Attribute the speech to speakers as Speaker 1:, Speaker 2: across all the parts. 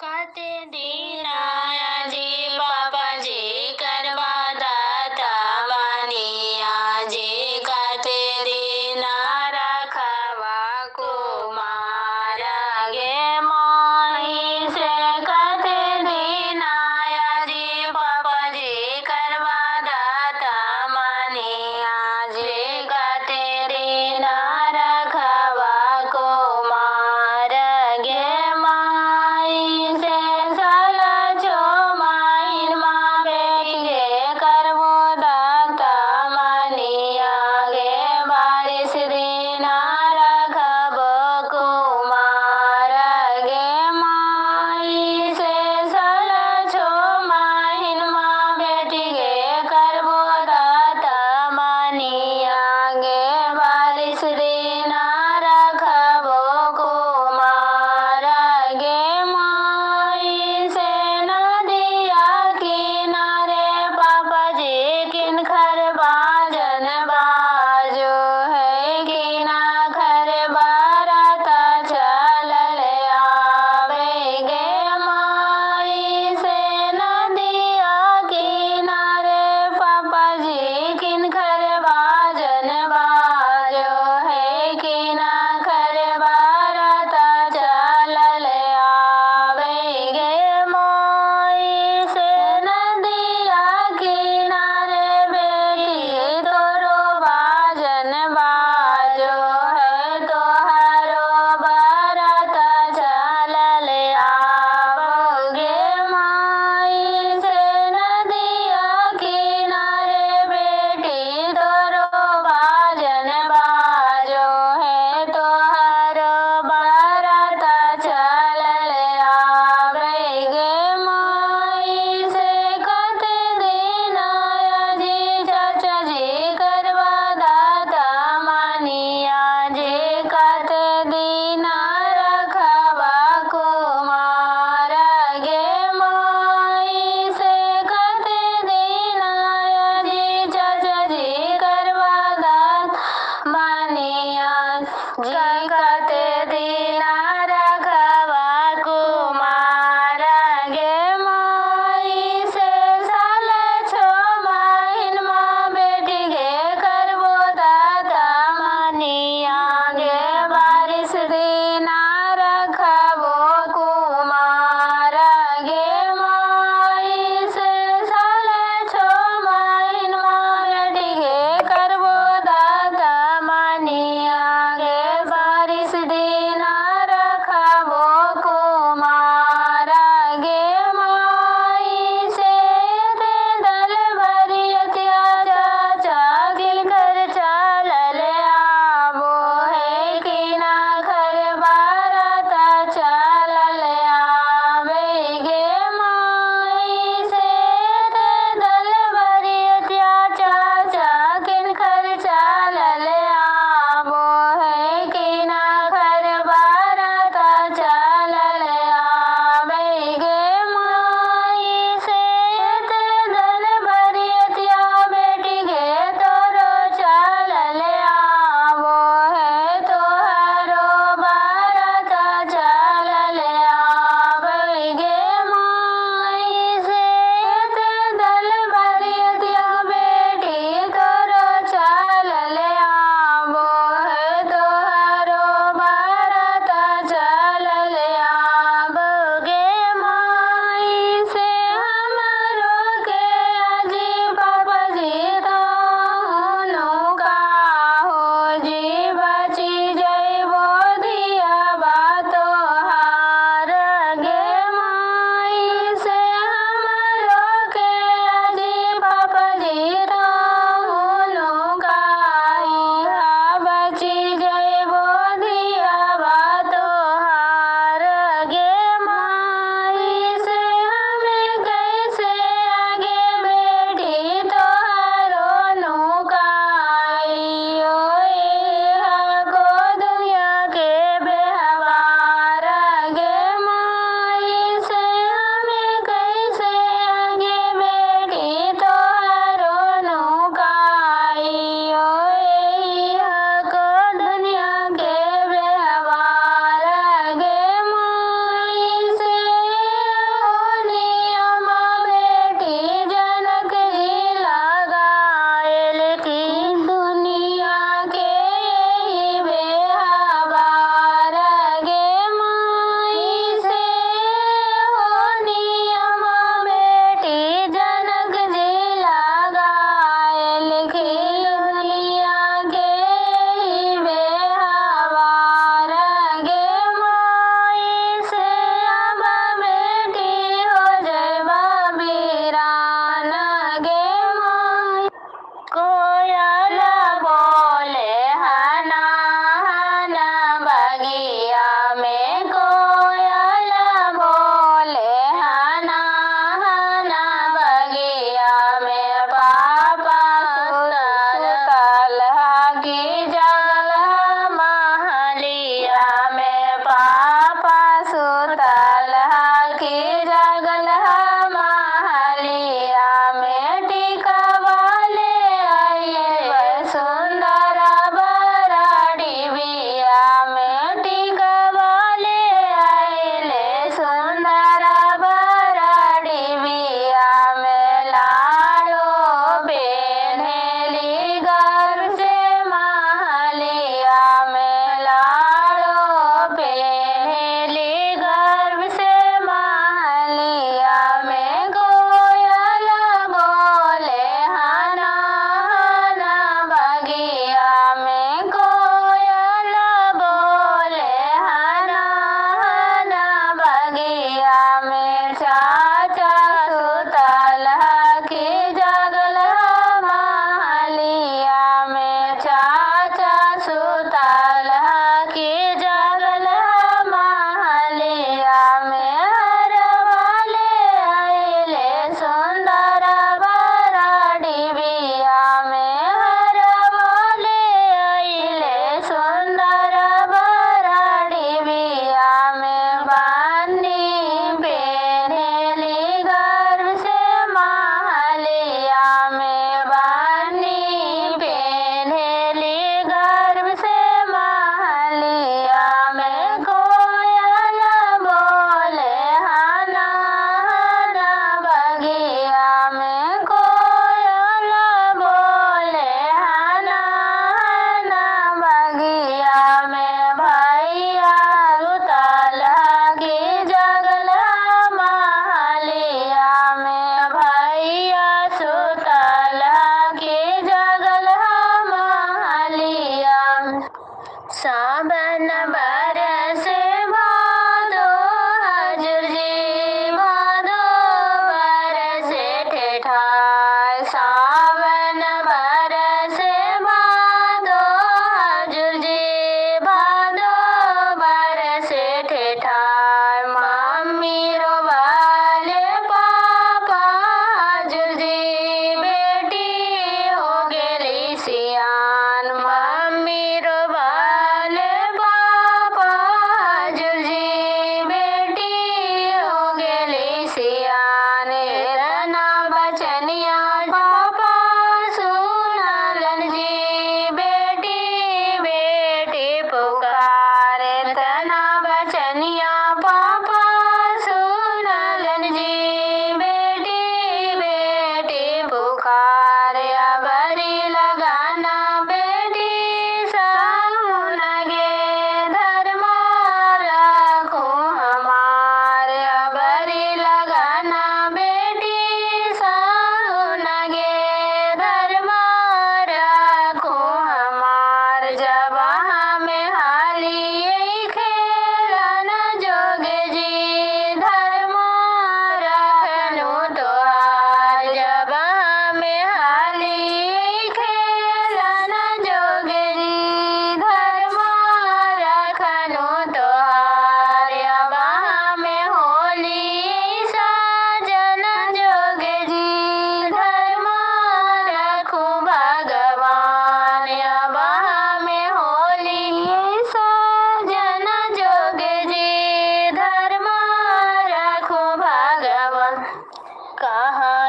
Speaker 1: खाते दीनायाजी पापाजी करवा दाता वानियाजी खाते दीना रखवा कुमारा गे मोही से खाते दीनायाजी पापाजी करवा दाता वानियाजी खाते दीना रखवा कुमार गे माई से साला जो माँ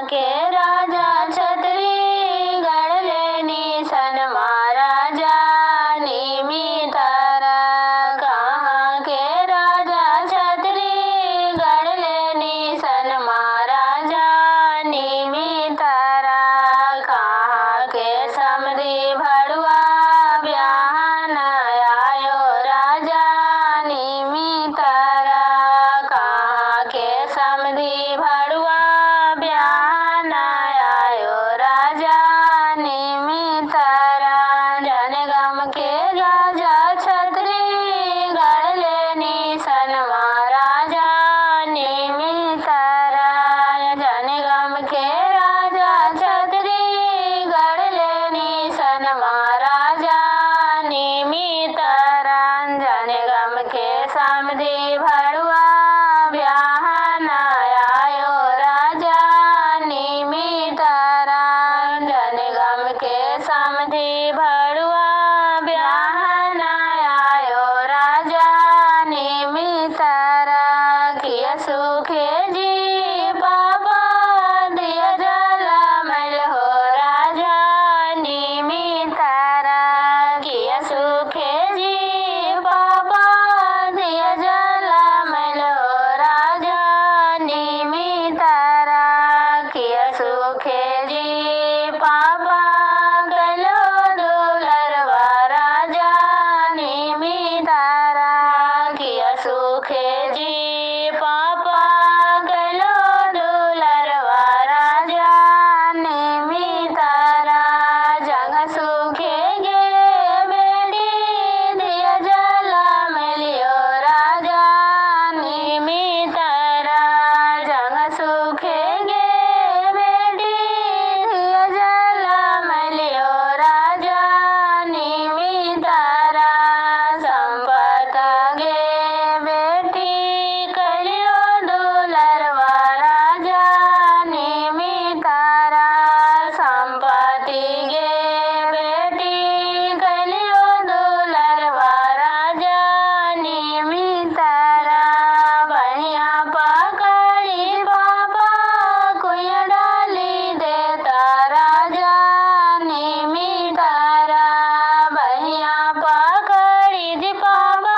Speaker 1: के राजा छत्री गढ़ले निशन महाराजा निमितारा कहाँ के राजा छत्री गढ़ले निशन महाराजा निमितारा कहाँ के समधी भड़ुआ ब्याहन आयो राजा निमितारा कहाँ के समधी भड़ुआ ब्याहन आयो राजा निमितारा जनगम के राजा छत्री गढ़ले निशन महाराजा निमितारा जनगम के राजा छत्री गढ़ले निशन महाराजा निमितारा जनगम के समधी भड़ुआ ब्याहन आयो राजा निमितारा जनगम के समधी भड़ुआ ब्याहन आयो राजा निमितारा किया सुखे जी बाबा दिया जला मल हो राजा निमितारा किया सुखे जी बाबा दिया जला मल हो राजा निमितारा किया सुखे जी पापा गलो दुलरवा राजा निमितारा किया सुखे जी पापा गलो दुलरवा राजा निमितारा जग सुखे गे बेड़ी दिया जला मिलियो राजा निमितारा जग सुखे गे बेड़ी दिया जला मिलियो राजा निमितारा संपत गे बेटी कलियो दुलरवा राजा निमितारा संपत्ति गे बेटी कलियो दुलरवा राजा निमितारा बढ़िया पकड़ी बाबा कुया डाली देता राजा निमितारा बढ़िया पकड़ी जी बाबा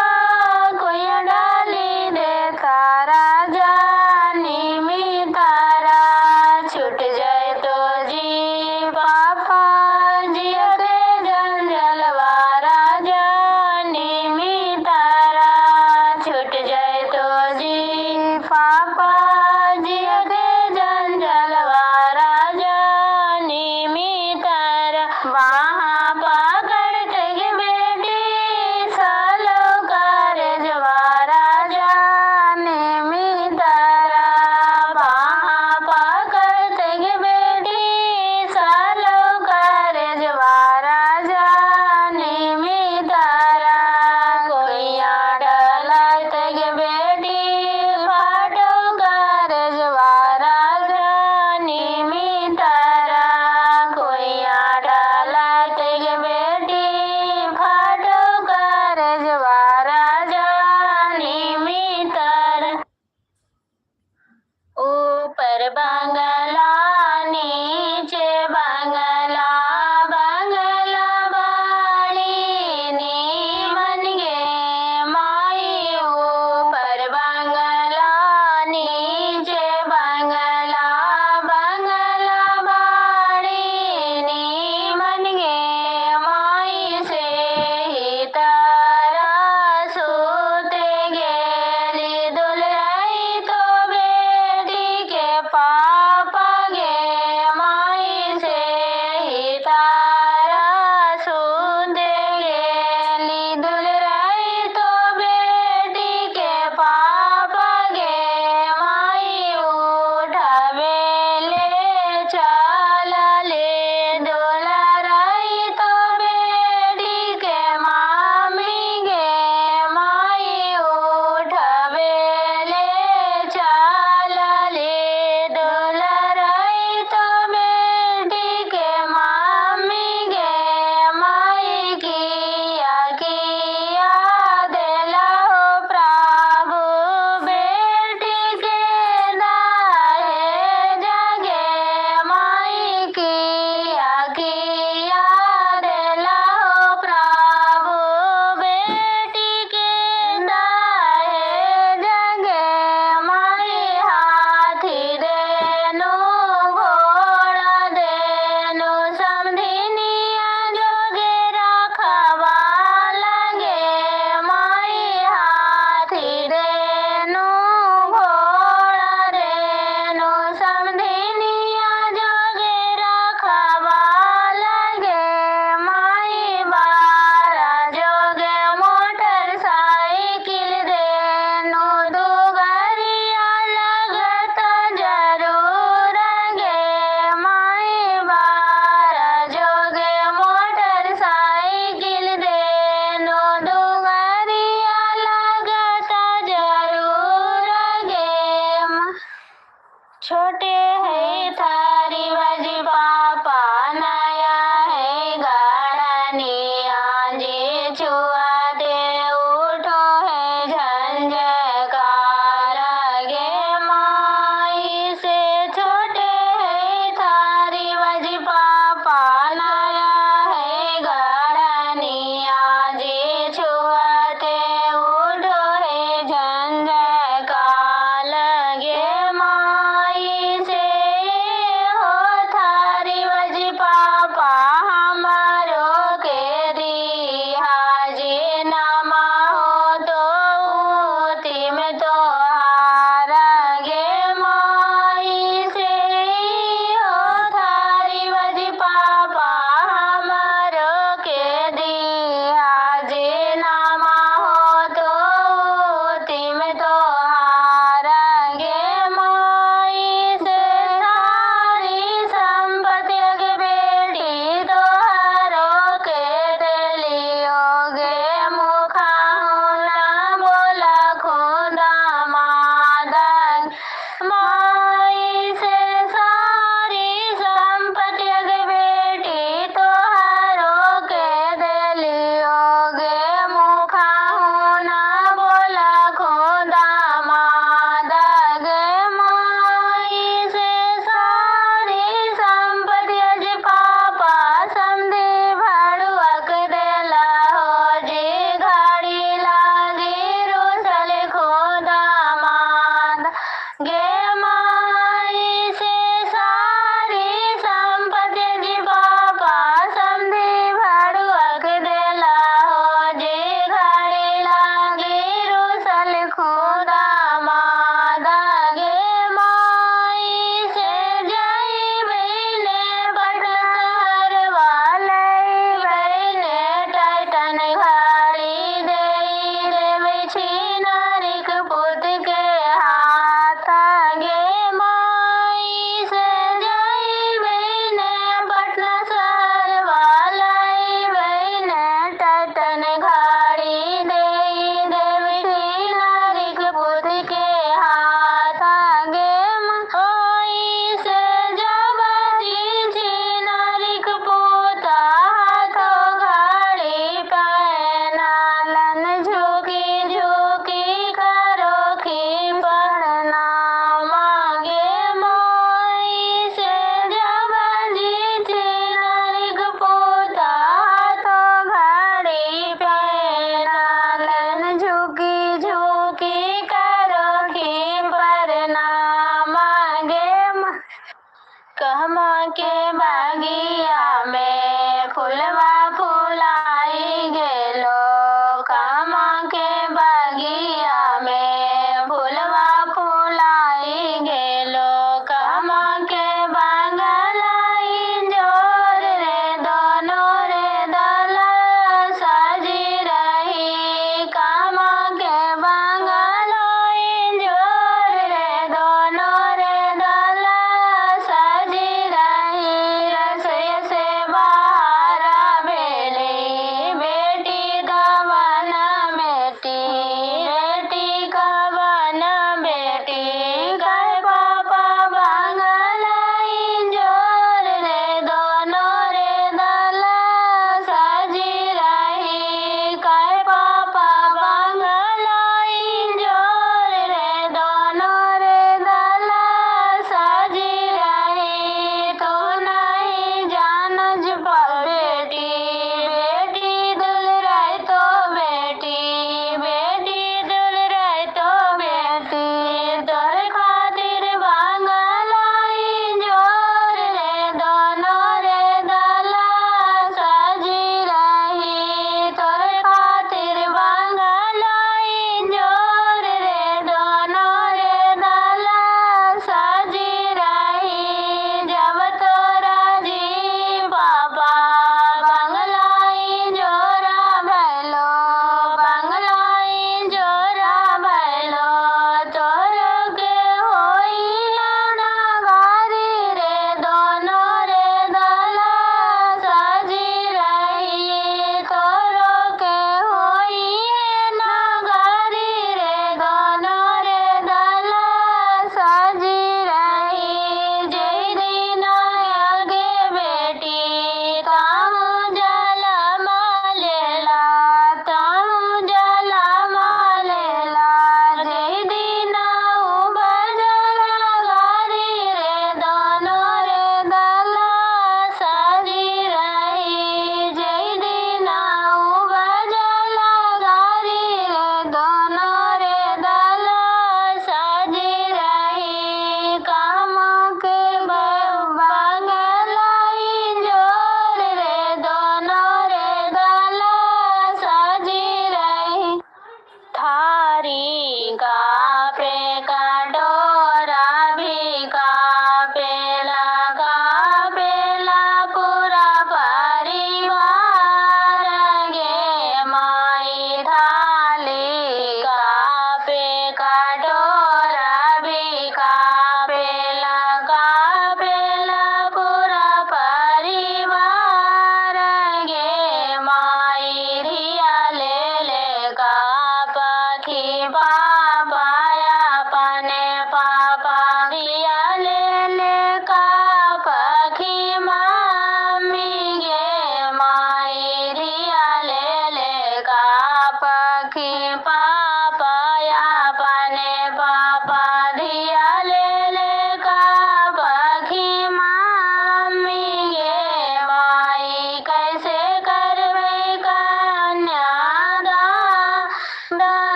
Speaker 1: कुया डाली देता राजा निमितारा छूट जाए तो जी पापा जियते जंजलवा राजा निमितारा छूट जाए तो जी पापा जियते जंजलवा राजा निमितारा वहाँ पकड़ते गे बेटी सालो कारजवा राजा निमितारा वहाँ पकड़ते गे बेटी सालो कारजवा राजा निमितारा कोइया डलते गे बेटी फाटो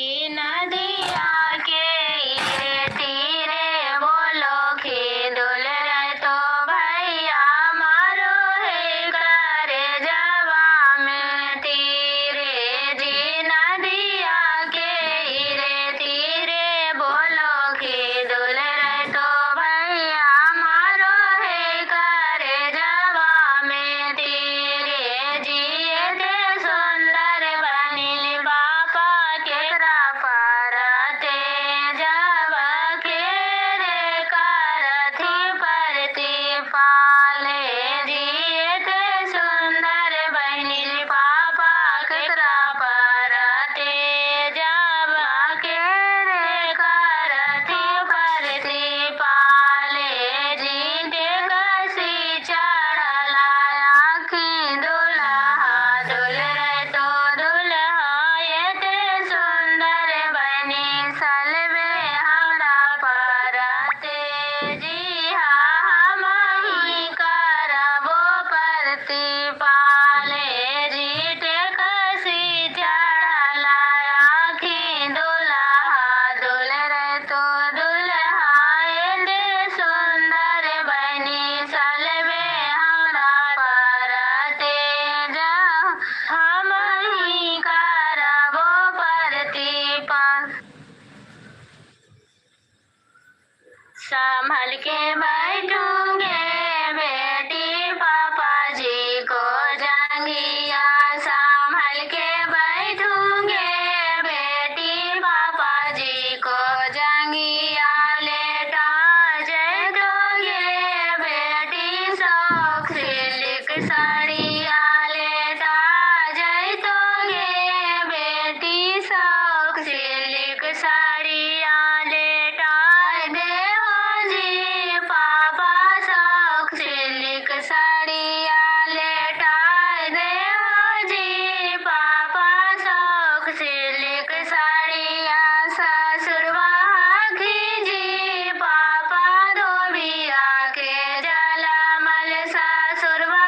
Speaker 1: जी नदिया के ये तीरे बोलो खिदुल रे तो भैया मारो है करे जवा में तीरे जी नदिया के रे तीरे बोलो खिदुल रे तो भैया मारो है करे जवा में तीरे जिए ते सुंदर बनिल बापा केकरा परते जब के रे करथी परती पाले जिए ते सुंदर बनिल पापा केकरा परते जब के रे करथी परती पाले जीते कसी चढ़ला आखी दुल्हा दुल रे तो दुल्हा ये ते सुंदर बनी सलवे हमरा परते जी हम ही करबो परती पाले जीते कसी चढ़ला आखी दुल्हा दुल रे तो दुल्हा ये ते सुंदर बनी सलवे हमरा परते जा हम ही करबो परती पाल संभल के बैठूंगे बेटी पापा जी को जांगिया संभल के बैठूंगे बेटी पापा जी को जांगिया लेटा जय दोगे बेटी शौक सिल्क साड़िया लेटा जय दोगे बेटी शौक सिल्क साड़िया लेटा दे हो जी पापा शौक सिल्क साड़िया लेटा दे हो जी पापा शौक सिल्क साड़िया ससुरवा जी पापा धोबिया के जलमल ससुरवा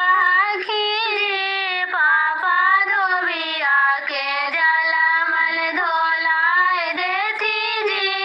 Speaker 1: जी पापा धोबिया के जलमल धोलाए देती जी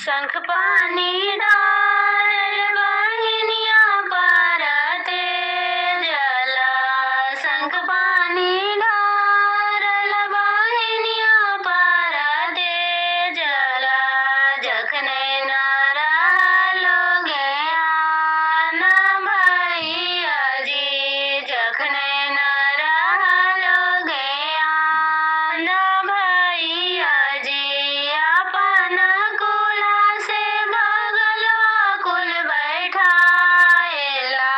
Speaker 1: शंख पानी डाल बहिनिया परते जला शंख पानी डाल बहिनिया परते जला जखने नारा लोगे आना भैया जी जखने नारा लोगे आना भैया जी अपन कुला से बगलवा कुल बैठाएला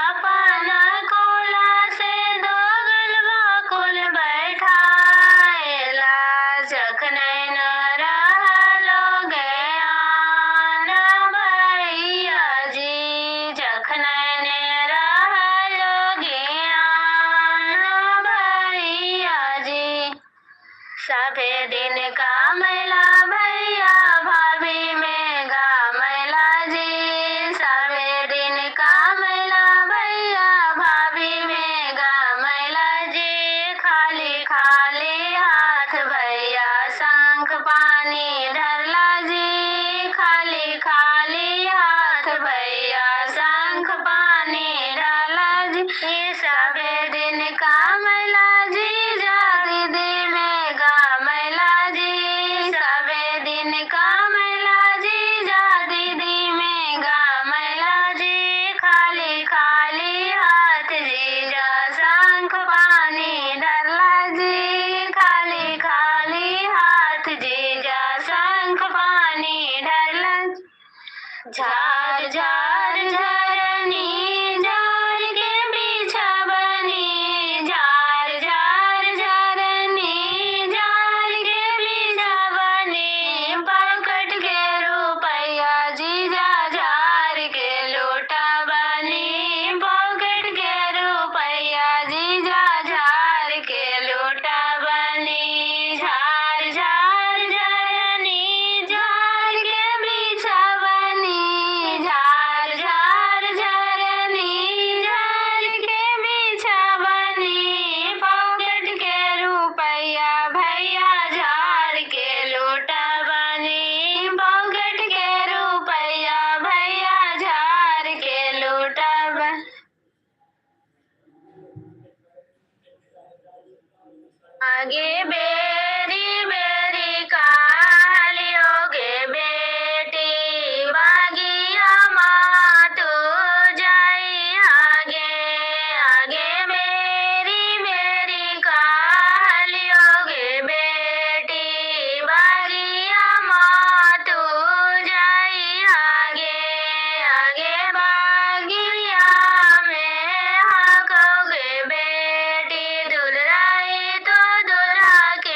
Speaker 1: अपन कुला से दोगलवा कुल बैठाएला जखने नारा लोगे आना भैया जी जखने नारा लोगे आना भैया जी सभे दिन का मैला भैया भाभी में गा मैला जी सभे दिन का मैला भैया भाभी में गा मैला जी खाली खाली हाथ भैया शंख पानी धरला जी खाली खाली हाथ भैया शंख पानी धरला जी सभे दिन का मैला जी जा दीदी में गा मैला जी सभे दिन का मैला जी जा दीदी में गा मैला जी खाली खाली हाथ जी जा शंख पानी धरला जी खाली खाली हाथ जी जा शंख पानी धरला झार झार झरनी झार के बिछवनी झार झार झरनी झार के बिछवनी पकड़ के रुपैया जीजा झार के लोटा बनी पकड़ के रुपैया जीजा झार के लोटा बनी झार झार झरनी झार के बिछवनी झार झार झरनी झार के बिछवनी पकड़ के रुपैया भैया झार के लोटा बनी पकड़ के रुपैया भैया झार के लोटा बन आगे बेरी बेरी कालियोगे बेटी बागिया मातू जाई आगे आगे बेरी बेरी कालियोगे बेटी बागिया मातू जाई आगे आगे बागिया में हाकोगे बेटी दुल्हाई तो दुल्हा के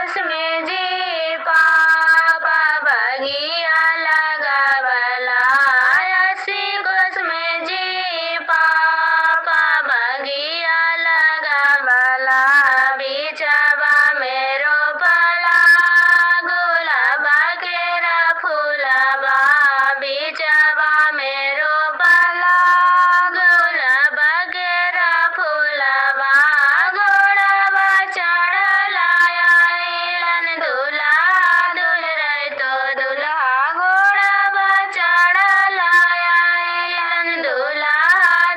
Speaker 1: उसमें जी पापा बगिया लगावला 80 कोस में जी पापा बगिया लगावला बिचवा में रोपला गुलाबा केरा फूलबा बिचवा में रोपला गुलाबा केरा फूलबा गोड़वा चढ़ला आइलन दूल्हा दुल रहे तो दूल्हा गोड़वा चढ़ला आइलन दूल्हा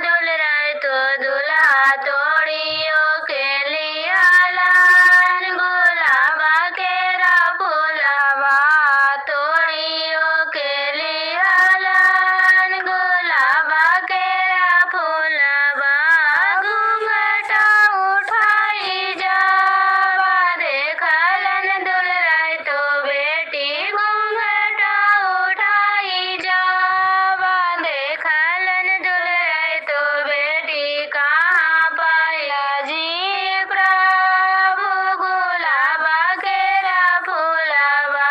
Speaker 1: दुल रहे तो दूल्हा तोड़ियो के लियालन गुलाबा केरा फूलबा तोड़ियो के लियालन गुलाबा केरा फूलबा घूंघटा उठाई जावा देखलन दुल रहे तो बेटी घूंघटा उठाई जावा देखलन दुल रहे तो बेटी कहाँ पाया जी प्रभु गुलाबा केरा फूलबा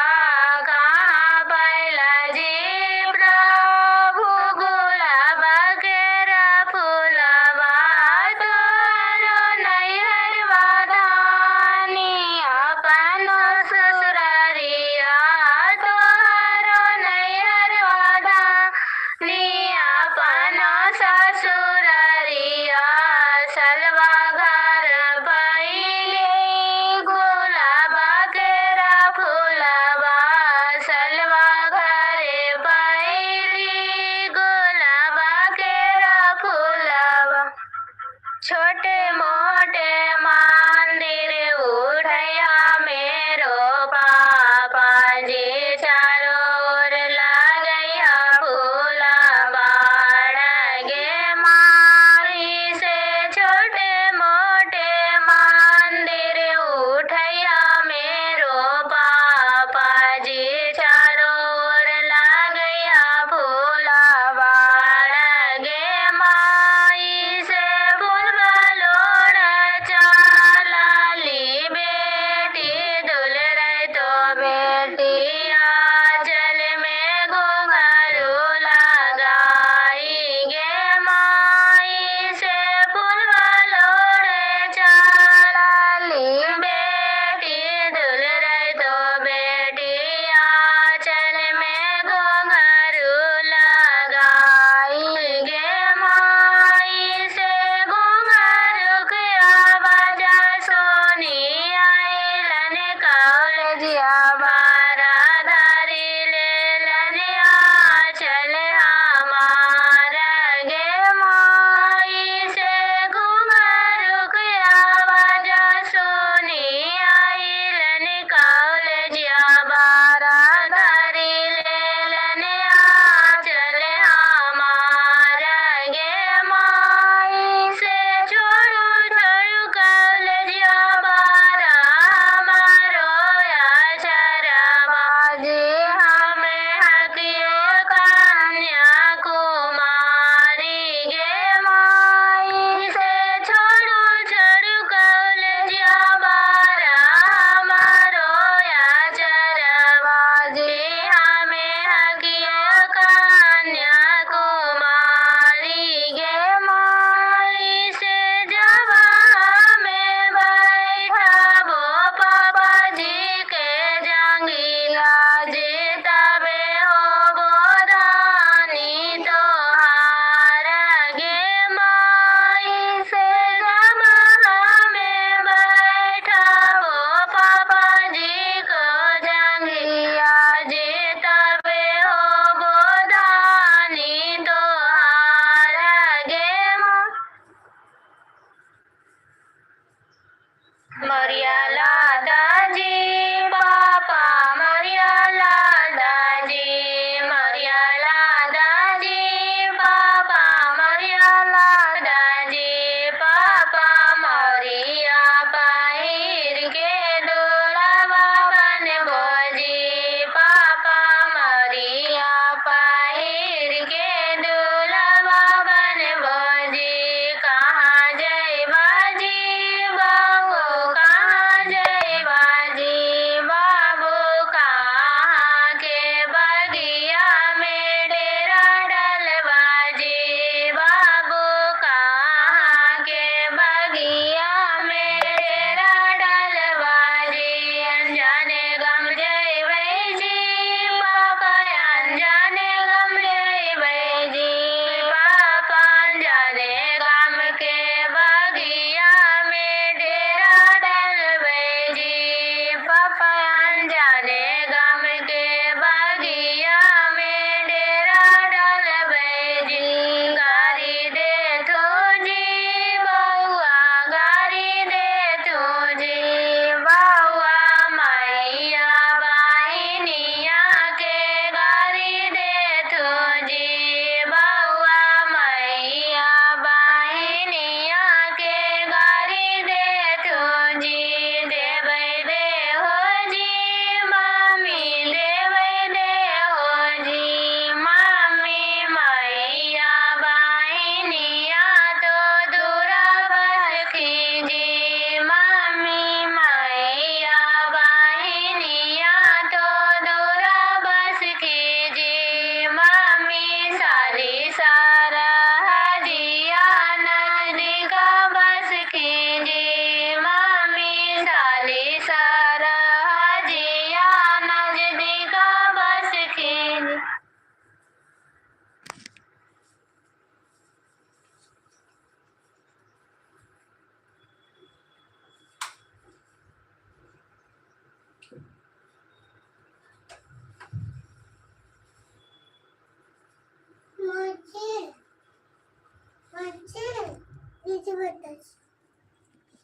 Speaker 1: कहाँ पायला जी प्रभु गुलाबा केरा फूलबा तोरो नैहरवा धानी अपनो ससुरारिया तोरो नैहरवा धानी अपनो ससुरारिया सलवा घर पहिले गुलाबा केरा फूलबा सलवा घरे पहिले गुलाबा केरा फूलबा छोटे मोटे मंदिर उठैया मेरो पापा जी चारों ओर लगैया फूलबा गे मारी से छोटे मोटे मंदिर उठैया मेरो पापा जी चारों ओर लगैया फूलबा गे माई से फूल लोड़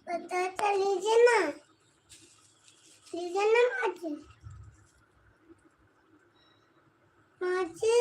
Speaker 1: बताता लीजिए ना माची माची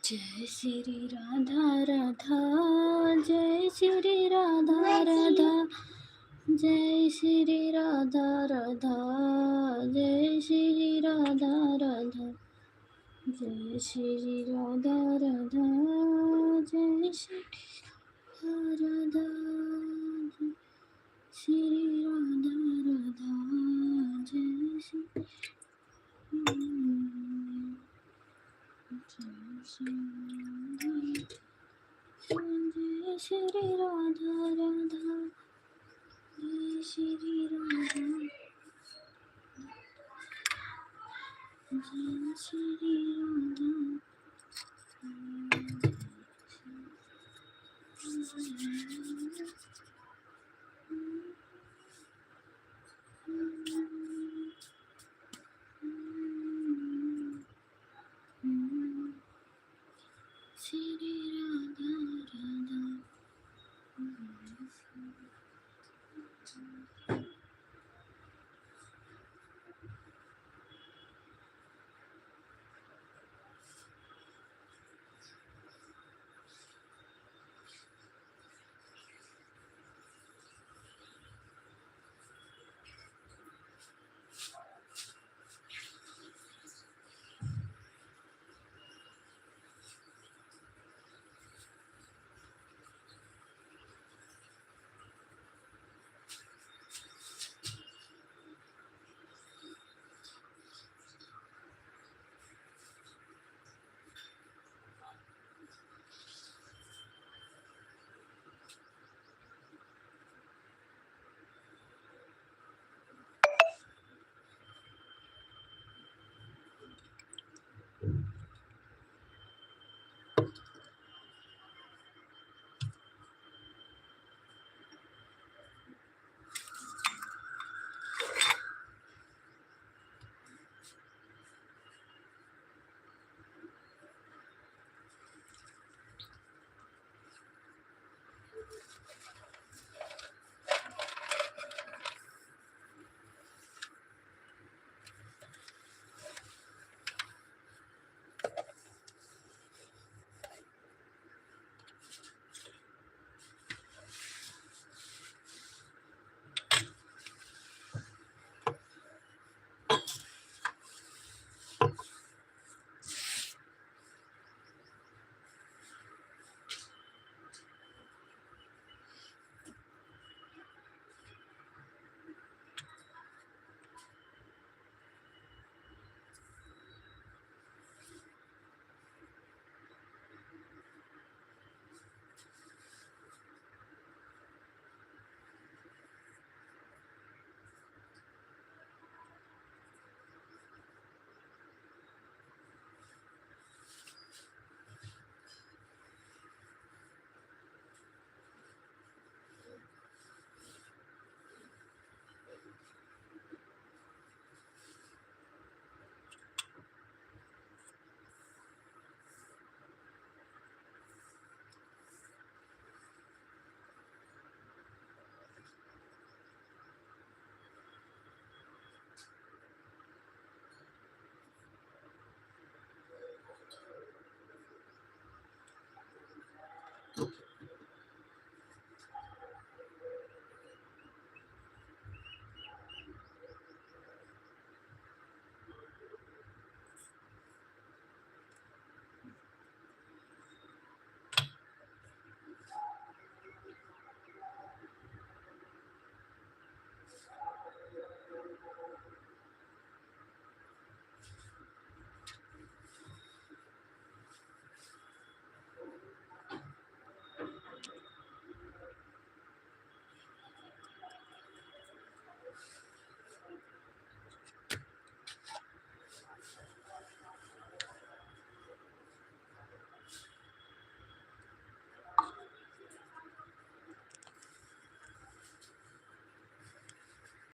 Speaker 2: जय श्री राधा राधा, जय श्री राधा राधा, जय श्री राधा राधा, जय श्री राधा राधा, जय श्री राधा राधा, जय श्री राधा, श्री राधा राधा, जय श्री जय श्री राधा राधा, जय श्री राधा, जय श्री